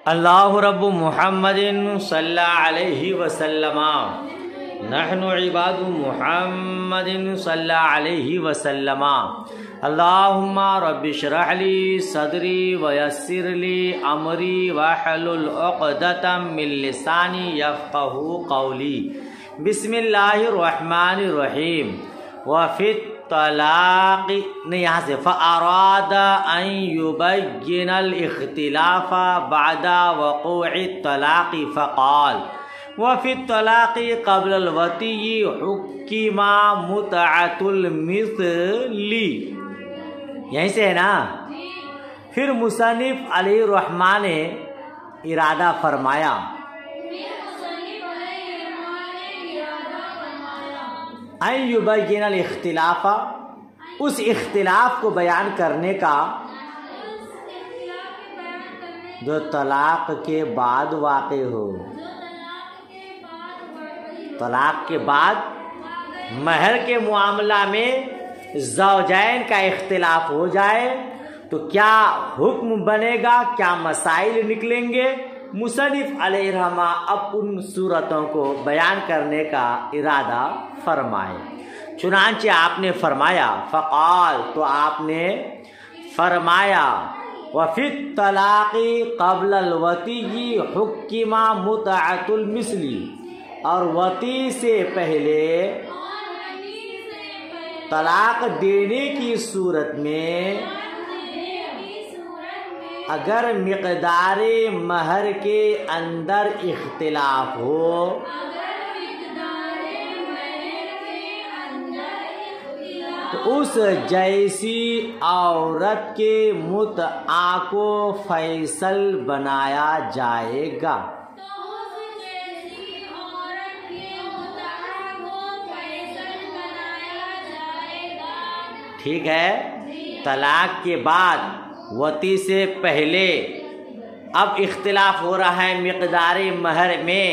اللہ رب محمد صلی علیہ وسلم نحن عباد محمد صلی علیہ وسلم اللہم رب اشرح لی صدری ویسر لی امری واحلل عقدۃ من لسانی یفقہوا قولی بسم اللہ الرحمن الرحیم وفی الطلاق یہاں سے فاراد ان یبین الاختلاف بعد وقوع الطلاق فقال وفی الطلاق قبل الوطی حکم متعۃ المثل یہیں سے ہے نا. پھر مصنف علیہ الرحمن نے ارادہ فرمایا ان یبین الاختلاف، اس اختلاف کو بیان کرنے کا جو طلاق کے بعد واقع ہو. طلاق کے بعد مہر کے معاملہ میں زوجین کا اختلاف ہو جائے تو کیا حکم بنے گا، کیا مسائل نکلیں گے. مصنف علیہ الرحمہ اب ان صورتوں کو بیان کرنے کا ارادہ فرمائے. چنانچہ آپ نے فرمایا فقال، تو آپ نے فرمایا وفی الطلاق قبل الوطی حکم متعۃ المثل، اور وطی سے پہلے طلاق دینے کی صورت میں اگر مقدار مہر کے اندر اختلاف ہو تو اس جیسی عورت کے متعہ کو فیصل بنایا جائے گا. ٹھیک ہے. طلاق کے بعد وطی سے پہلے اب اختلاف ہو رہا ہے مقدار مہر میں.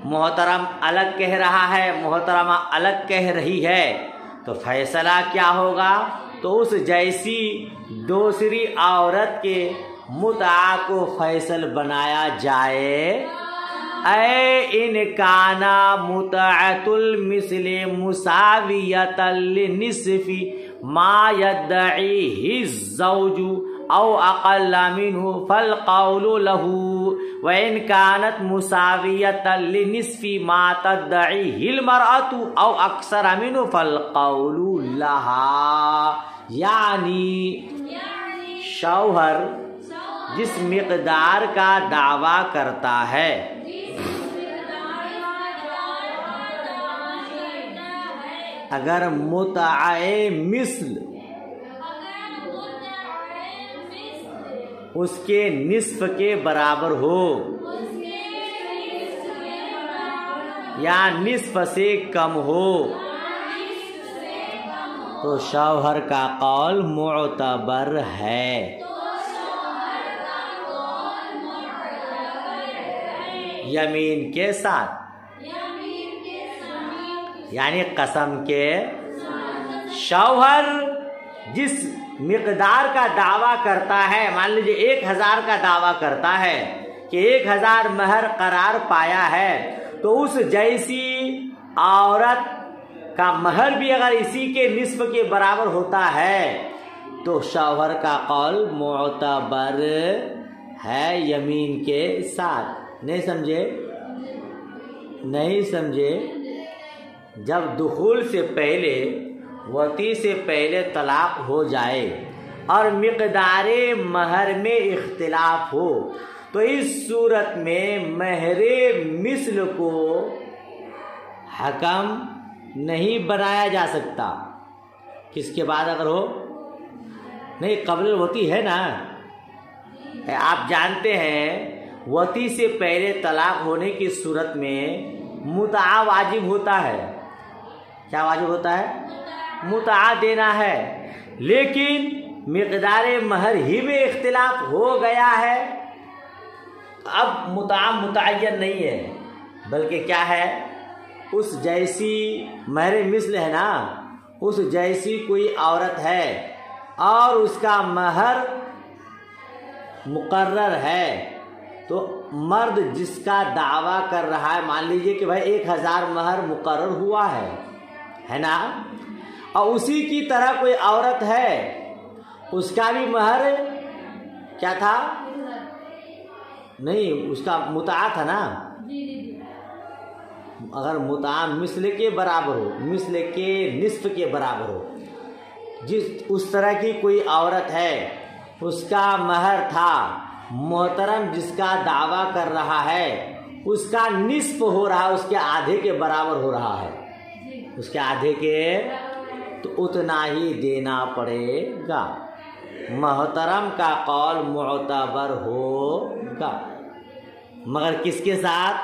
محترم الگ کہہ رہا ہے، محترمہ الگ کہہ رہی ہے، تو فیصلہ کیا ہوگا؟ تو اس جیسی دوسری عورت کے متعہ کو فیصل بنایا جائے. اے ان کانا متعۃ المثل مساویۃ لنصف ما یدعیہ الزوج او اقل منہ فالقول له، وان كانت مساویۃ لنصف ما تدعیہ المرأة او اکثر منہ فالقول لها. یعنی شوہر جس مقدار کا دعویٰ کرتا ہے اگر متعہ مثل اس کے نصف کے برابر ہو یا نصف سے کم ہو تو شوہر کا قول معتبر ہے. یمین کے ساتھ، یعنی قسم کے. شوہر جس مقدار کا دعویٰ کرتا ہے، مان لیجیے 1000 کا دعویٰ کرتا ہے کہ 1000 مہر قرار پایا ہے، تو اس جیسی عورت کا مہر بھی اگر اسی کے نصف کے برابر ہوتا ہے تو شوہر کا قول معتبر ہے یمین کے ساتھ. نہیں سمجھے؟ نہیں سمجھے؟ جب دخول سے پہلے وطی سے پہلے طلاق ہو جائے اور مقدار مہر میں اختلاف ہو تو اس صورت میں مہر مثل کو حکم نہیں بنایا جا سکتا. کس کے بعد اگر ہو؟ نہیں، قبل الوطی ہے نا. آپ جانتے ہیں وطی سے پہلے طلاق ہونے کی صورت میں متعہ واجب ہوتا ہے. کیا واجب ہوتا ہے؟ متعہ دینا ہے. لیکن مقدار مہر ہی میں اختلاف ہو گیا ہے، اب متعہ متعین نہیں ہے، بلکہ کیا ہے؟ اس جیسی مہر مثل ہے نا، اس جیسی کوئی عورت ہے اور اس کا مہر مقرر ہے تو مرد جس کا دعویٰ کر رہا ہے، مان لیجئے کہ بھائی 1000 مہر مقرر ہوا ہے نا، اور اسی کی طرح کوئی عورت ہے، اس کا بھی مہر کیا تھا؟ نہیں، اس کا متعہ تھا نا۔ اگر متعہ مثل کے برابر ہو، مثل کے نصف کے برابر ہو، اس طرح کی کوئی عورت ہے، اس کا مہر تھا، محترم جس کا دعویٰ کر رہا ہے اس کا نصف ہو رہا ہے، اس کے آدھے کے برابر ہو رہا ہے، اس کے آدھے کے، تو اتنا ہی دینا پڑے گا۔ محترم کا قول معتبر ہوگا، مگر کس کے ساتھ؟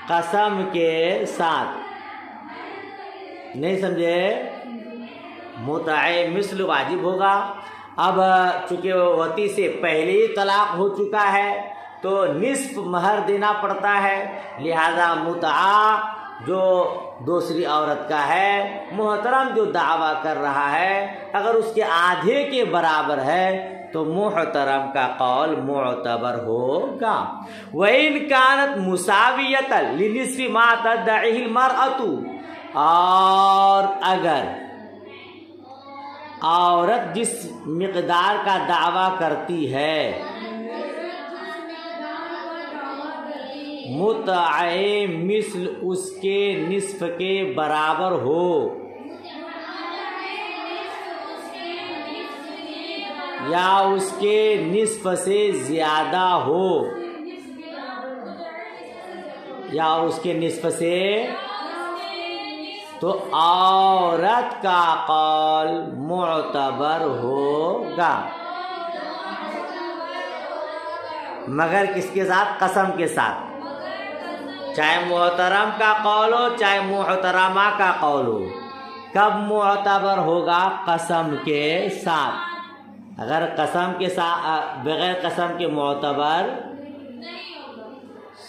قسم کے ساتھ۔ نہیں سمجھے؟ متعہ مثل واجب ہوگا۔ اب چونکہ وتی سے پہلے ہی طلاق ہو چکا ہے تو نصف مہر دینا پڑتا ہے، لہذا متعہ جو دوسری عورت کا ہے، محترم جو دعویٰ کر رہا ہے، اگر اس کے آدھے کے برابر ہے تو محترم کا قول معتبر ہوگا۔ وَإِنْ كَانَتْ مُسَاوِيَةً لِنِصْفِ مَا تَدَّعِهِ الْمَرْأَةُ، اور اگر عورت جس مقدار کا دعویٰ کرتی ہے متعہ مثل اس کے نصف کے برابر ہو یا اس کے نصف سے زیادہ ہو، یا اس کے نصف سے، تو عورت کا قول معتبر ہوگا، مگر کس کے ساتھ؟ قسم کے ساتھ، چاہے محترم کا قول ہو چاہے محترمہ کا قول ہو۔ کب معتبر ہوگا؟ قسم کے ساتھ۔ اگر قسم کے ساتھ، بغیر قسم کے معتبر،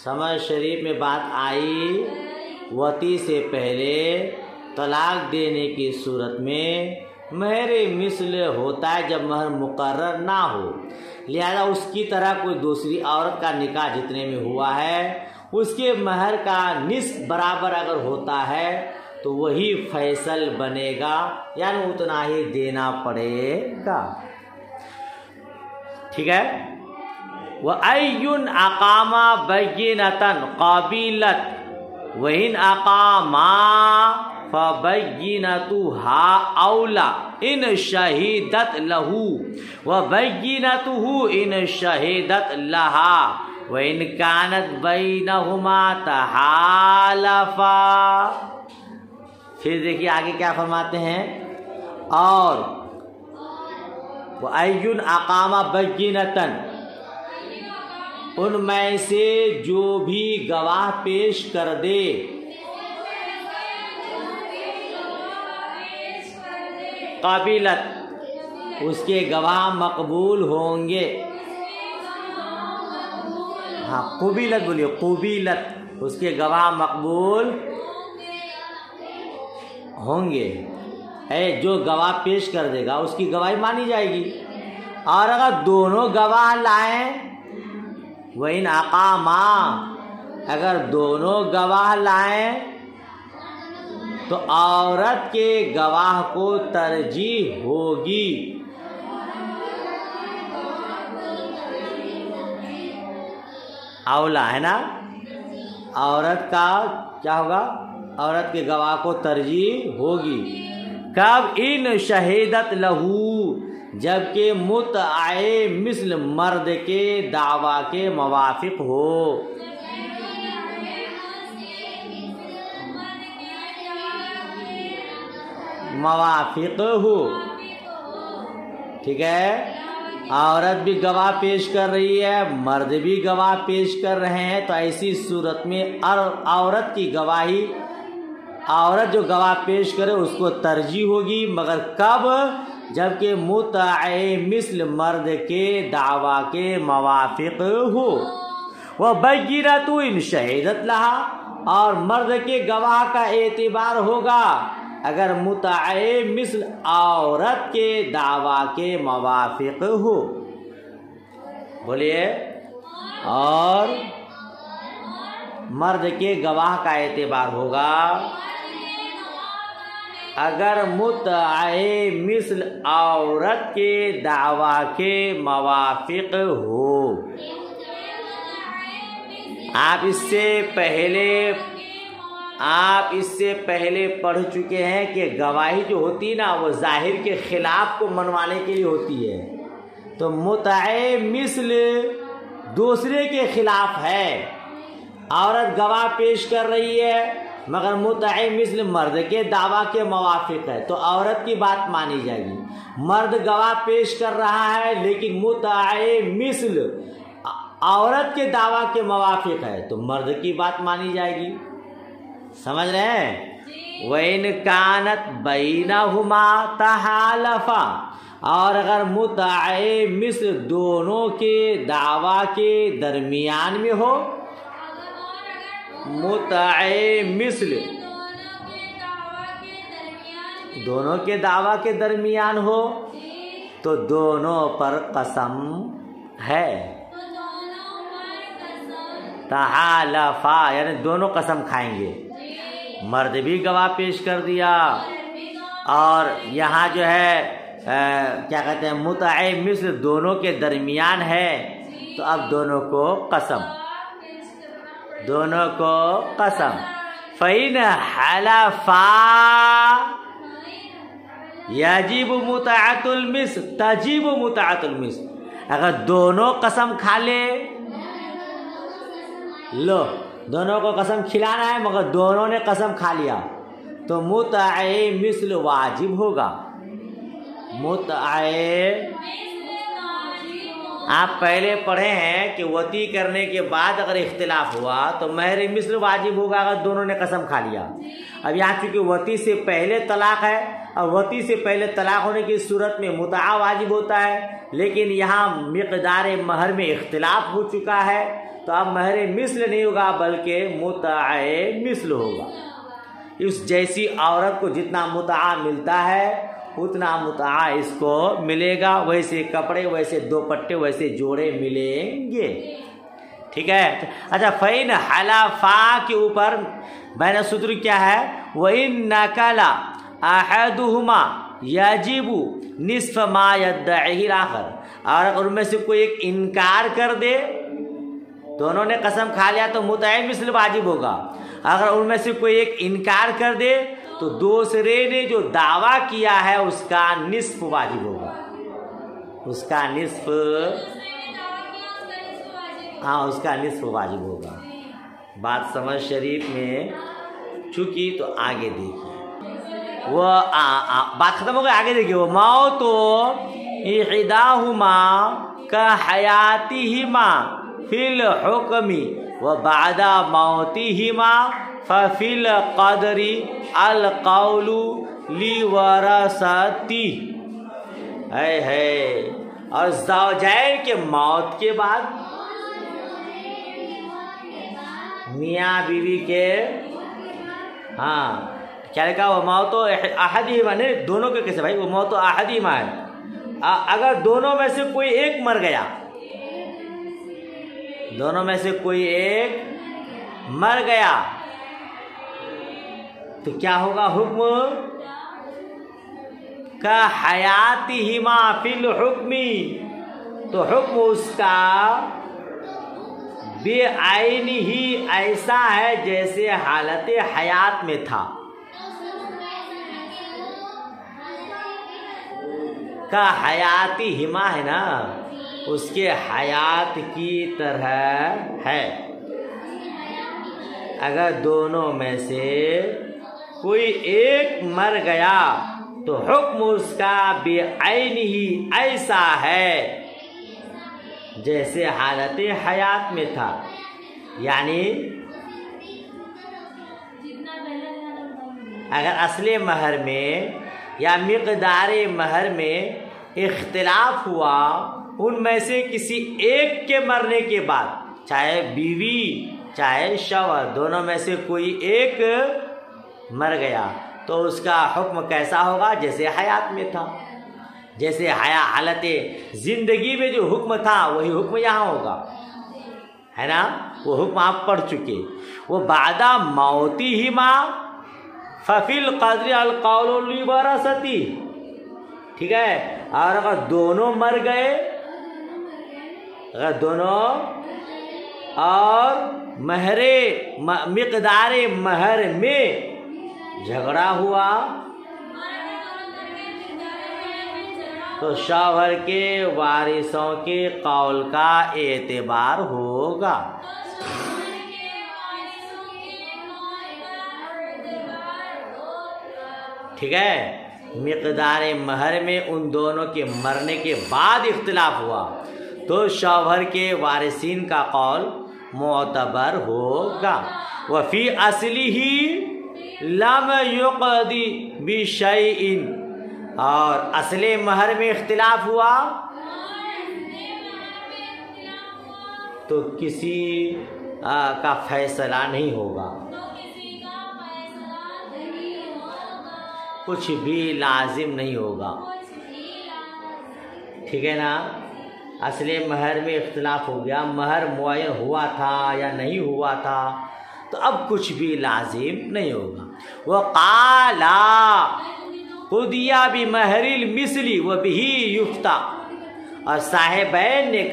سمجھ شریف میں بات آئی، وتی سے پہلے طلاق دینے کی صورت میں مہر مثل ہوتا ہے جب مہر مقرر نہ ہو، لہذا اس کی طرح کوئی دوسری عورت کا نکاح جتنے میں ہوا ہے اس کے مہر کا نصف برابر اگر ہوتا ہے تو وہی فیصل بنے گا، یعنی اتنا ہی دینا پڑے گا۔ ٹھیک ہے؟ وَأَيٌّ أَقَامَ بَيِّنَةً قَبِلَتْ وَإِنْ أَقَامَا فَبَيِّنَتُهَا أَوْلَى إِنْ شَهِدَتْ لَهُ وَبَيِّنَتُهُ إِنْ شَهِدَتْ لَهَا وَإِنْ كَانَتْ بَيْنَهُمَا تَحَالَفَا۔ پھر دیکھیے آگے کیا فرماتے ہیں، اور وَأَيٌّ أَقَامَ بَيِّنَةً، ان میں سے جو بھی گواہ پیش کر دے، قابلت، اس کے گواہ مقبول ہوں گے، ہاں قبیلت بولیے، قبیلت، اس کے گواہ مقبول ہوں گے، جو گواہ پیش کر دے گا اس کی گواہی مانی جائے گی۔ اور اگر دونوں گواہ لائیں، وَإِنْ أَقَامَا، اگر دونوں گواہ لائیں تو عورت کے گواہ کو ترجیح ہوگی، اولا ہے نا، عورت کا کیا ہوگا؟ عورت کے گواہ کو ترجیح ہوگی۔ کب؟ ان شہیدت لہو، جبکہ متعہ مثل مرد کے دعویٰ کے موافق ہو، موافق ہو۔ ٹھیک ہے؟ عورت بھی گواہ پیش کر رہی ہے، مرد بھی گواہ پیش کر رہے ہیں، تو ایسی صورت میں عورت کی گواہی، عورت جو گواہ پیش کرے اس کو ترجیح ہوگی، مگر کب؟ جبکہ متعہ مثل مرد کے دعویٰ کے موافق ہو۔ وَبَيِّنَةُ إِنْ شَهِدَتْ لَهَا، اور مرد کے گواہ کا اعتبار ہوگا اگر متعہ مثل عورت کے دعویٰ کے موافق ہو۔ بولیے، اور مرد کے گواہ کا اعتبار ہوگا اگر متعے مثل عورت کے دعویٰ کے موافق ہو۔ آپ اس سے پہلے پڑھ چکے ہیں کہ گواہی جو ہوتی نا وہ ظاہر کے خلاف کو منوانے کے لیے ہوتی ہے، تو متعے مثل دوسرے کے خلاف ہے۔ عورت گواہ پیش کر رہی ہے مگر متعے مثل مرد کے دعویٰ کے موافق ہے تو عورت کی بات مانی جائے گی۔ مرد گواہ پیش کر رہا ہے لیکن متعے مثل عورت کے دعویٰ کے موافق ہے تو مرد کی بات مانی جائے گی۔ سمجھ رہے ہیں؟ وَإِنْ كَانَتْ بَيْنَهُمَا تَحَالَفًا، اور اگر متعے مثل دونوں کے دعویٰ کے درمیان میں ہو، متعے مثل دونوں کے دعویٰ کے درمیان ہو تو دونوں پر قسم ہے۔ تحالفا یعنی دونوں قسم کھائیں گے، مرد بھی گواہ پیش کر دیا اور یہاں جو ہے کیا کہتے ہیں متعے مثل دونوں کے درمیان ہے تو اب دونوں کو قسم فَإِنْ حَلَفَا يَجِبُ مُتَعَةُ الْمِثْلِ تَجِبُ مُتَعَةُ الْمِثْلِ، اگر دونوں قسم کھا لے، لو دونوں کو قسم کھلانا ہے مگر دونوں نے قسم کھا لیا تو متعے مثل واجب ہوگا۔ متعے آپ پہلے پڑھے ہیں کہ وطی کرنے کے بعد اگر اختلاف ہوا تو مہر مثل واجب ہوگا اگر دونوں نے قسم کھا لیا۔ اب یہاں چونکہ وطی سے پہلے طلاق ہے اور وطی سے پہلے طلاق ہونے کی صورت میں متعہ واجب ہوتا ہے، لیکن یہاں مقدار مہر میں اختلاف ہو چکا ہے تو اب مہر مثل نہیں ہوگا بلکہ متعے مثل ہوگا۔ اس جیسی عورت کو جتنا متعہ ملتا ہے اتنا متعہ اس کو ملے گا، ویسے کپڑے، ویسے دوپٹے، ویسے جوڑے ملیں گے۔ ٹھیک ہے؟ اچھا فَإِنْ حَلَفَا کے اوپر بین السطر کیا ہے؟ وَإِنْ نَكَلَ أَحَدُهُمَا يَجِبُ نِصْفَ مَا يَدَّعِهِ الْآخَرُ، اور اگر ان میں سے کوئی ایک انکار کر دے، دونوں نے قسم کھا لیا تو متعے مثل واجب ہوگا، اگر ان میں سے کوئی ایک انکار کر دے تو دوسرے نے جو دعویٰ کیا ہے اس کا نصف واجب ہوگا، اس کا نصف واجب ہوگا۔ بات سمجھ شریف میں چکی تو آگے دیکھیے، وہ بات ختم ہو گئی، آگے دیکھیے وہ موت احداہما کحیاتہما فی الحکم وبعد موتہما ففی القدر القول لورثتی، ہے اور زوجین کے موت کے بعد میاں بیوی کے کیا لکھا وہ موت احدہما، نہیں دونوں کے کیسے بھائی، وہ موت احدہما ہے، اگر دونوں میں سے کوئی ایک مر گیا، دونوں میں سے کوئی ایک مر گیا تو کیا ہوگا؟ حکم کا حیاتہما فی الحکم، تو حکم اس کا بے عین ہی ایسا ہے جیسے حالت حیات میں تھا، کا حیاتہما ہے نا، اس کے حیات کی طرح ہے۔ اگر دونوں میں سے کوئی ایک مر گیا تو حکم اس کا بے عین ہی ایسا ہے جیسے حالت حیات میں تھا، یعنی اگر اصل مہر میں یا مقدار مہر میں اختلاف ہوا، ان میں سے کسی ایک کے مرنے کے بعد، چاہے بیوی چاہے شوہر، دونوں میں سے کوئی ایک مر گیا تو اس کا حکم کیسا ہوگا؟ جیسے حیات میں تھا، جیسے حالت زندگی میں جو حکم تھا وہی حکم یہاں ہوگا۔ ہے نا، وہ حکم آپ پڑھ چکے. وہ بعد موتہما ففی القدر القول لورثتی. ٹھیک ہے. اور اگر دونوں مر گئے، اگر دونوں اور مقدار مہر میں جھگڑا ہوا تو شوہر کے وارثوں کے قول کا اعتبار ہوگا. ٹھیک ہے. مقدار مہر میں ان دونوں کے مرنے کے بعد اختلاف ہوا تو شوہر کے وارثین کا قول معتبر ہوگا. وفی اصلہ لم یقضی بشیء. اور اصل مہر میں اختلاف ہوا تو کسی کا فیصلہ نہیں ہوگا، کچھ بھی لازم نہیں ہوگا. ٹھیک ہے نا. اصل مہر میں اختلاف ہو گیا، مہر معین ہوا تھا یا نہیں ہوا تھا، تو اب کچھ بھی لازم نہیں ہوگا. وقالا قضی بمہر المثل وبہ یفتیٰ. اور صاحبین نے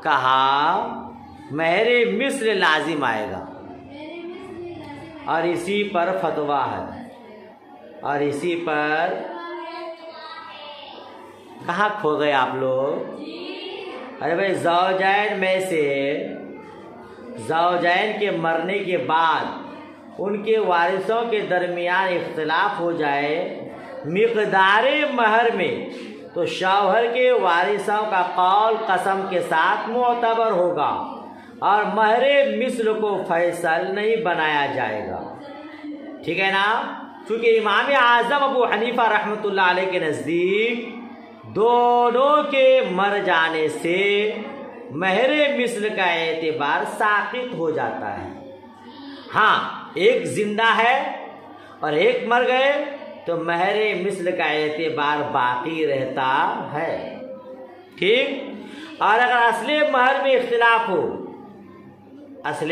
کہا مہر مثل لازم آئے گا، اور اسی پر فتویٰ ہے. اور اسی پر کہاں کھو گئے آپ لوگ؟ ارے بھائی، زوجین میں سے زوجین کے مرنے کے بعد ان کے وارثوں کے درمیان اختلاف ہو جائے مقدار مہر میں، تو شوہر کے وارثوں کا قول قسم کے ساتھ معتبر ہوگا اور مہر مثل کو فیصل نہیں بنایا جائے گا. ٹھیک ہے نا. کیونکہ امام اعظم ابو حنیفہ رحمۃ اللہ علیہ کے نزدیک دونوں کے مر جانے سے مہر مثل کا اعتبار ساقط ہو جاتا ہے. ہاں، ایک زندہ ہے اور ایک مر گئے تو مہر مثل کا اعتبار باقی رہتا ہے. ٹھیک. اور اگر اصل مہر میں اختلاف ہو، اصل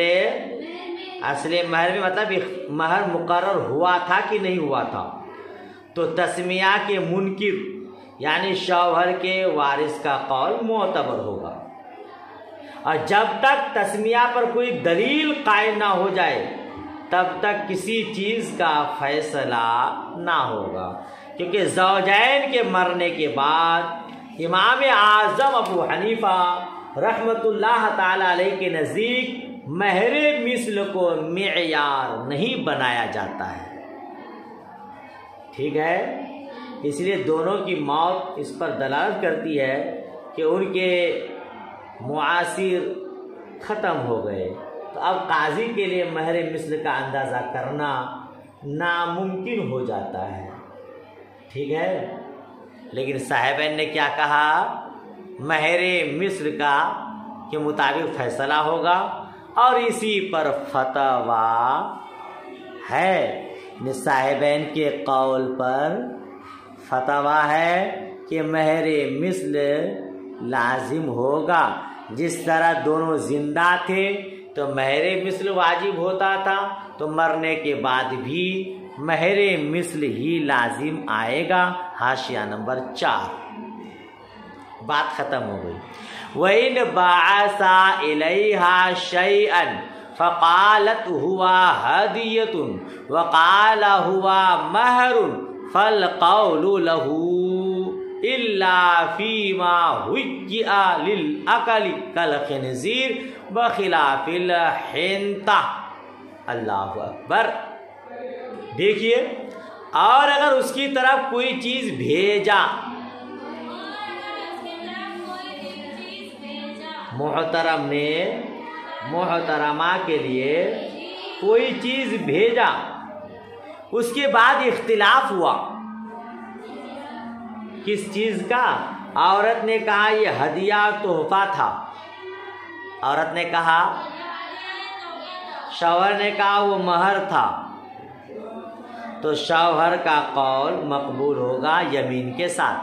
مہر میں مطلب مہر مقرر ہوا تھا کہ نہیں ہوا تھا، تو تسمیہ کے منکر یعنی شوہر کے وارث کا قول معتبر ہوگا. اور جب تک تسمیہ پر کوئی دلیل قائم نہ ہو جائے تب تک کسی چیز کا فیصلہ نہ ہوگا. کیونکہ زوجین کے مرنے کے بعد امام اعظم ابو حنیفہ رحمۃ اللہ تعالی علیہ کے نزدیک مہر مثل کو معیار نہیں بنایا جاتا ہے. ٹھیک ہے. اس لیے دونوں کی موت اس پر دلالت کرتی ہے کہ ان کے معاصر ختم ہو گئے، تو اب قاضی کے لیے مہر مثل کا اندازہ کرنا ناممکن ہو جاتا ہے. ٹھیک ہے. لیکن صاحبین نے کیا کہا؟ مہر مثل کا کے مطابق فیصلہ ہوگا، اور اسی پر فتویٰ ہے. صاحبین کے قول پر فتویٰ ہے کہ مہر مثل لازم ہوگا. جس طرح دونوں زندہ تھے تو مہر مثل واجب ہوتا تھا، تو مرنے کے بعد بھی مہر مثل ہی لازم آئے گا. حاشیہ نمبر 4. بات ختم ہو گئی. وَإِنْ بَعَثَ إِلَيْهَا شَيْئًا فَقَالَتْ هُوَ هَدِيَّةٌ وَقَالَ هُوَ مَهْرٌ فَالْقَوْلُ لَهُ إِلَّا فِيمَا هُجِّئَ لِلْأَكَلِ كَالْخِنْزِيرِ بَخِلَافِ الْحِنْطَةِ. اللہ اکبر. دیکھیے، اور اگر اس کی طرف کوئی چیز بھیجا، محترم نے محترمہ کے لیے کوئی چیز بھیجا، اس کے بعد اختلاف ہوا کس چیز کا؟ عورت نے کہا یہ ہدیہ تحفہ تھا، عورت نے کہا، شوہر نے کہا وہ مہر تھا، تو شوہر کا قول مقبول ہوگا یمین کے ساتھ.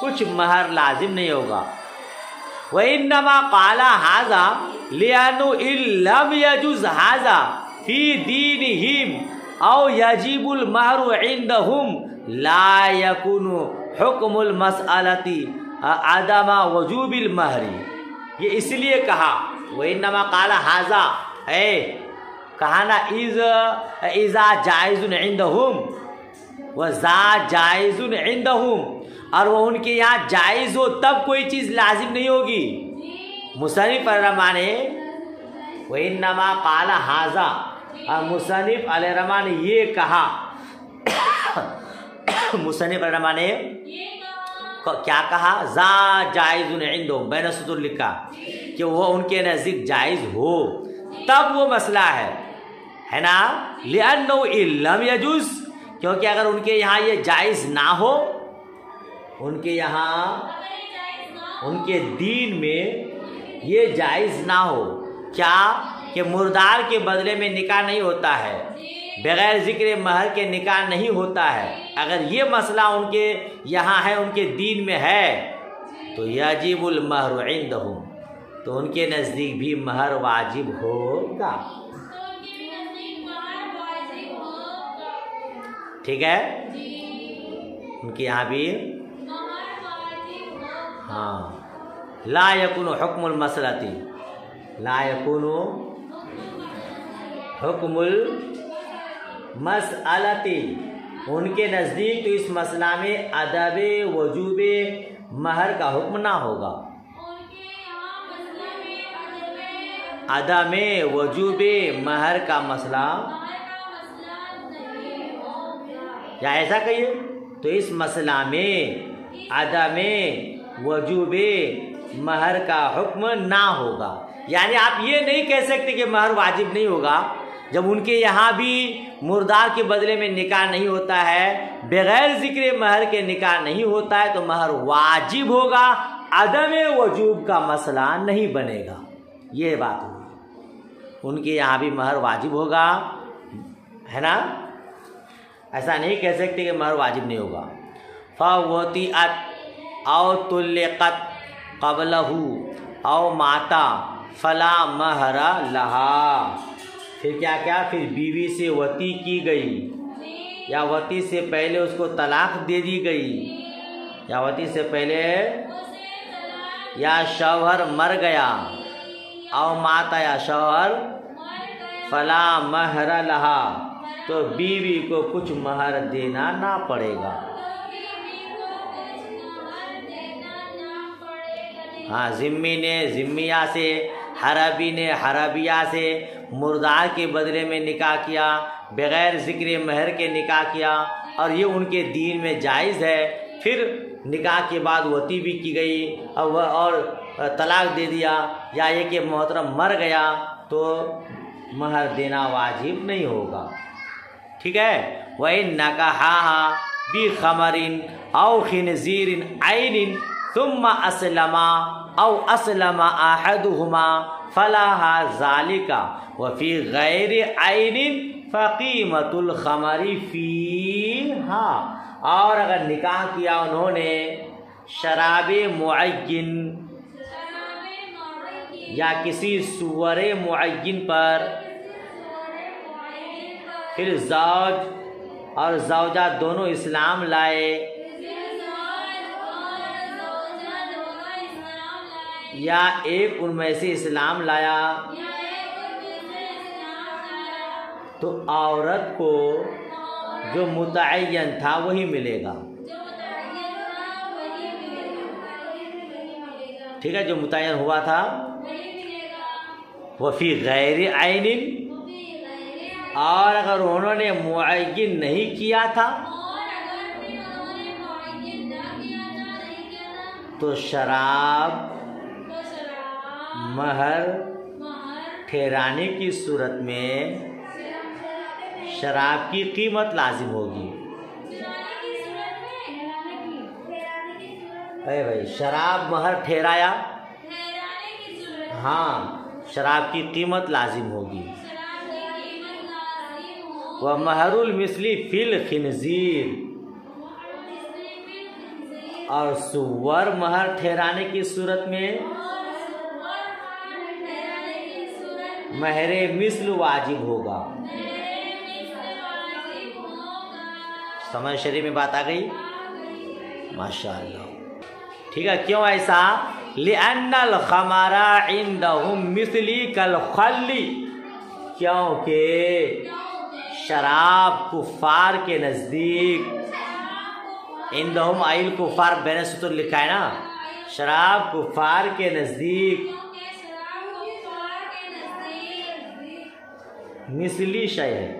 کچھ مہر لازم نہیں ہوگا۔ وَإِنَّمَا قَالَ هَذَا لِأَنَّهُ إِن لَّمْ يَجُزْ هَذَا فِي دِينِهِمْ أَوْ يَجِبُ الْمَهْرُ عِندَهُمْ لَا يَكُونُ حُكْمُ الْمَسْأَلَةِ عَدَمَ وُجُوبِ الْمَهْرِ۔ یہ اس لیے کہا وَإِنَّمَا قَالَ هَذَا، کہا نا اِذَا جَائِزٌ عِندَهُمْ وَذَا جَائِزٌ عِندَهُمْ، اور وہ ان کے یہاں جائز ہو تب کوئی چیز لازم نہیں ہوگی۔ مصنف علیہ الرحمٰن نے وَإِنَّمَا قَالَ هَذَا، اور مصنف علیہ الرحمٰن نے یہ کہا، مصنف علیہ الرحمٰن نے کیا کہا؟ ذا جائز عندهم، بین سطور لکھا کہ وہ ان کے نزدیک جائز ہو تب وہ مسئلہ ہے نا۔ لِأَنَّهُ إِن لَّمْ يَجُزْ، کیونکہ اگر ان کے یہاں یہ جائز نہ ہو، ان کے یہاں ان کے دین میں یہ جائز نہ ہو، کیا کہ مردار کے بدلے میں نکاح نہیں ہوتا ہے، بغیر ذکر مہر کے نکاح نہیں ہوتا ہے، اگر یہ مسئلہ ان کے یہاں ہے، ان کے دین میں ہے، تو یجب المہر عندہم، تو ان کے نزدیک بھی مہر واجب ہوگا۔ ٹھیک ہے، ان کے یہاں بھی ہاں لا یکون حکم المسئلتی، لا یکون حکم المسئلتی، ان کے نزدیک تو اس مسئلہ میں عدم وجوب مہر کا حکم نہ ہوگا، عدم وجوب مہر کا مسئلہ، یا ایسا کہیے تو اس مسئلہ میں عدم وجوب مہر کا حکم نہ ہوگا۔ یعنی آپ یہ نہیں کہہ سکتے کہ مہر واجب نہیں ہوگا، جب ان کے یہاں بھی مردار کے بدلے میں نکاح نہیں ہوتا ہے، بغیر ذکر مہر کے نکاح نہیں ہوتا ہے، تو مہر واجب ہوگا، عدم وجوب کا مسئلہ نہیں بنے گا۔ یہ بات ہوگی، ان کے یہاں بھی مہر واجب ہوگا، ہے نا، ایسا نہیں کہہ سکتے کہ مہر واجب نہیں ہوگا۔ فَوَطِئَتْ او طلقت قبلہ او ماتا فلا مہر لہا، پھر کیا پھر بیوی سے وطی کی گئی، یا وطی سے پہلے اس کو طلاق دے دی گئی، یا وطی سے پہلے یا شوہر مر گیا، او ماتا یا شوہر، فلا مہر لہا، تو بیوی کو کچھ مہر دینا نہ پڑے گا۔ ہاں، ذمی نے ذمیہ سے، حربی نے حربیہ سے مردار کے بدلے میں نکاح کیا، بغیر ذکر مہر کے نکاح کیا، اور یہ ان کے دین میں جائز ہے، پھر نکاح کے بعد وطی بھی کی گئی اور طلاق دے دیا، یا یہ کہ محترم مر گیا، تو مہر دینا واجب نہیں ہوگا۔ ٹھیک ہے، وَإِن نَكَحَهَا بِخَمَرٍ أَوْ خِنْزِيرٍ عَيْنٍ ثُمَّ أَسْلَمَا أَوْ أَسْلَمَ أَحَدُهُمَا فَلَهَا ذَلِكَ وَفِي غَيْرِ عَيْنٍ فَقِيمَةُ الْخَمَرِ فِيهَا، اور اگر نکاح کیا انہوں نے شراب معین یا کسی صور معین پر، پھر زوج اور زوجہ دونوں اسلام لائے، یا ایک ان میں سے اسلام لایا، تو عورت کو جو متعین تھا وہی ملے گا۔ ٹھیک ہے، جو متعین ہوا تھا، وفی غیر عین، اور اگر انہوں نے معین نہیں کیا تھا تو شراب مہر ٹھہرانے کی صورت میں شراب کی قیمت لازم ہوگی۔ اے بھائی، شراب مہر ٹھہرایا، ہاں، شراب کی قیمت لازم ہوگی۔ وَمَهْرُ الْمِثْلِ فِي الْخِنْزِيرِ، اور سور مہر ٹھہرانے کی صورت میں مہر مثل واجب ہوگا. سمجھ شریف میں بات آ گئی؟ ماشاء اللہ. ٹھیک ہے. کیوں ایسا؟ لِأَنَّ الْخَمَرَ عِنْدَهُمْ مِثْلِ كَالْخَلِّ، کیونکہ شراب کفار کے نزدیک، عندہم عیل کفار بین سطور لکھا ہے نا، شراب کفار کے نزدیک مثلی شے ہے.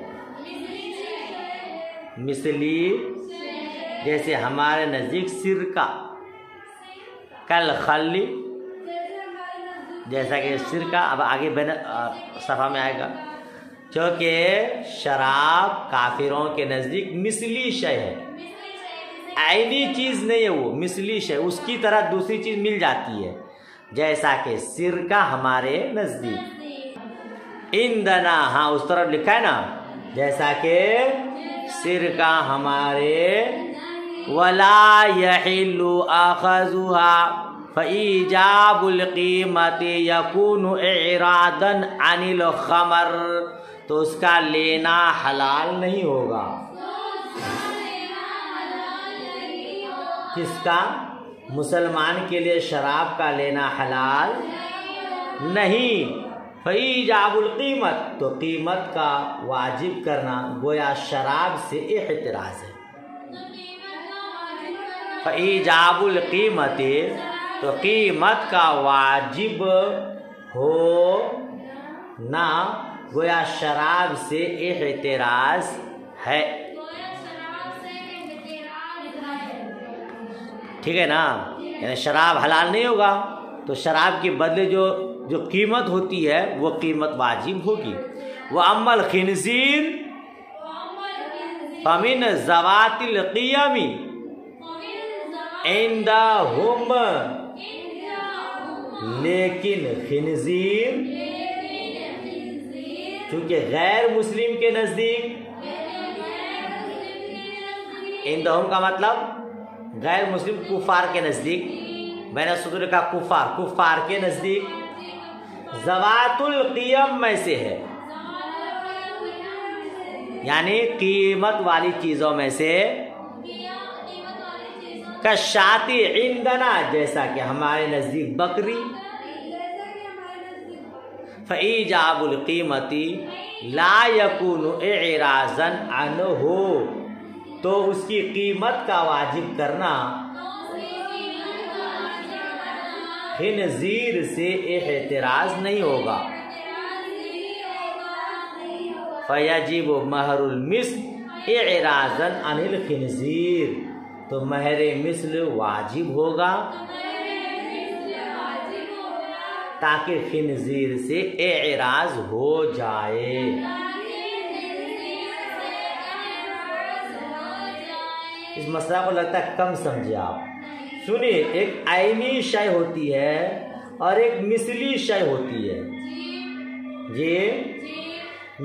مثلی جیسے ہمارے نزدیک سرکہ، کل خلی جیسا کہ سرکہ. اب آگے صفحہ میں آئے گا. کیونکہ شراب کافروں کے نزدیک مثلی شے ہے، عینی چیز نہیں ہے، وہ مثلی شے، اس کی طرح دوسری چیز مل جاتی ہے، جیسا کہ سرکہ ہمارے نزدیک. اندنا، ہاں اس طرف لکھا ہے نا، جیسا کہ سرکہ ہمارے. ولا يحل اخذها فإيجاب القیمت یکون اعراضا عن الخمر، تو اس کا لینا حلال نہیں ہوگا. کس کا؟ مسلمان کے لیے شراب کا لینا حلال نہیں. فإيجاب القیمت، تو قیمت کا واجب کرنا گویا شراب سے احتراز ہے. فإيجاب القیمت، تو قیمت کا واجب ہو نہ گویا شراب سے احتراز ہے. ٹھیک ہے نا؟ یعنی شراب حلال نہیں ہوگا تو شراب کے بدلے جو قیمت ہوتی ہے وہ قیمت واجب ہوگی. وَأَمَّا الْخِنْزِيرُ فَمِنْ ذَوَاتِ الْقِيَمِ عِنْدَهُمْ، لیکن خنزیر چونکہ غیر مسلم کے نزدیک، عندہم کا مطلب غیر مسلم کفار کے نزدیک، میں نے سطور کا کفار کے نزدیک ذوات القیم میں سے ہے، یعنی قیمت والی چیزوں میں سے. کشاتی عندنا، جیسا کہ ہمارے نزدیک بکری. فإيجاب القیمت لا یکون اعراضا عنہ، تو اس کی قیمت کا واجب کرنا خنزیر سے احتراز نہیں ہوگا. فیجب مہر المثل اعراضا عن الخنزیر، تو مہر مثل واجب ہوگا تاکہ خنزیر سے اعراض ہو جائے. اس مسئلہ کو لگتا ہے کم سمجھے آپ. سنیے، ایک عینی شے ہوتی ہے اور ایک مثلی شے ہوتی ہے. یہ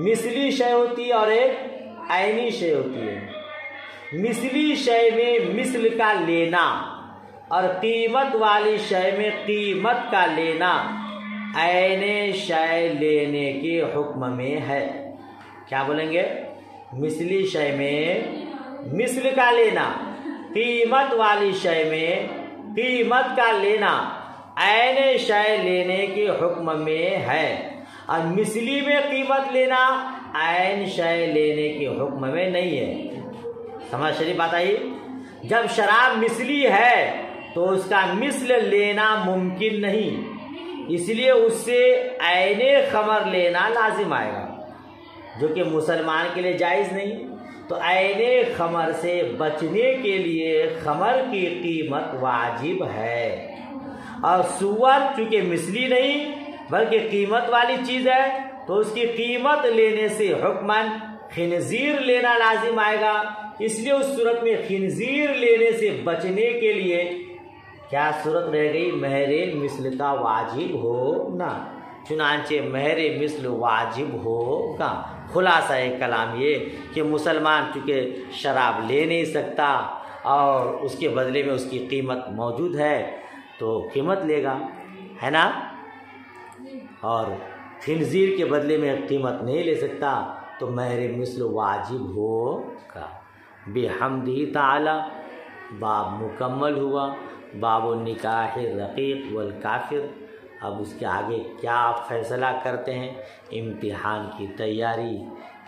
مثلی شے ہوتی ہے اور ایک عینی شے ہوتی ہے. مثلی شے میں مثل کا لینا اور قیمت والی شے میں قیمت کا لینا عین شے لینے کے حکم میں ہے. کیا بولیں گے؟ مثلی شے میں مثل کا لینا، قیمت والی شے میں قیمت کا لینا عین شے لینے کے حکم میں ہے، اور مثلی میں قیمت لینا عین شے لینے کے حکم میں نہیں ہے. سمجھ شریف بات آئی؟ جب شراب مثلی ہے تو اس کا مثل لینا ممکن نہیں، اس لیے اس سے عین خمر لینا لازم آئے گا، جو کہ مسلمان کے لیے جائز نہیں. تو عین خمر سے بچنے کے لیے خمر کی قیمت واجب ہے. اور سور چونکہ مثلی نہیں بلکہ قیمت والی چیز ہے تو اس کی قیمت لینے سے حکماً خنزیر لینا لازم آئے گا. اس لیے اس صورت میں خنزیر لینے سے بچنے کے لیے کیا صورت رہ گئی؟ مہر مثل کا واجب ہونا. چنانچہ مہر مثل واجب ہوگا. خلاصہ کلام یہ کہ مسلمان چونکہ شراب لے نہیں سکتا اور اس کے بدلے میں اس کی قیمت موجود ہے تو قیمت لے گا، ہے نا، اور خنزیر کے بدلے میں قیمت نہیں لے سکتا تو مہر مثل واجب ہوگا۔ بحمدہ تعالی باب مکمل ہوا، باب النکاح الرقیق والکافر۔ اب اس کے آگے کیا فیصلہ کرتے ہیں، امتحان کی تیاری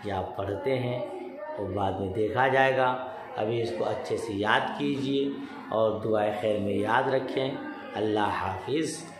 یا پڑھتے ہیں، وہ بعد میں دیکھا جائے گا۔ ابھی اس کو اچھے سے یاد کیجئے اور دعائے خیر میں یاد رکھیں۔ اللہ حافظ۔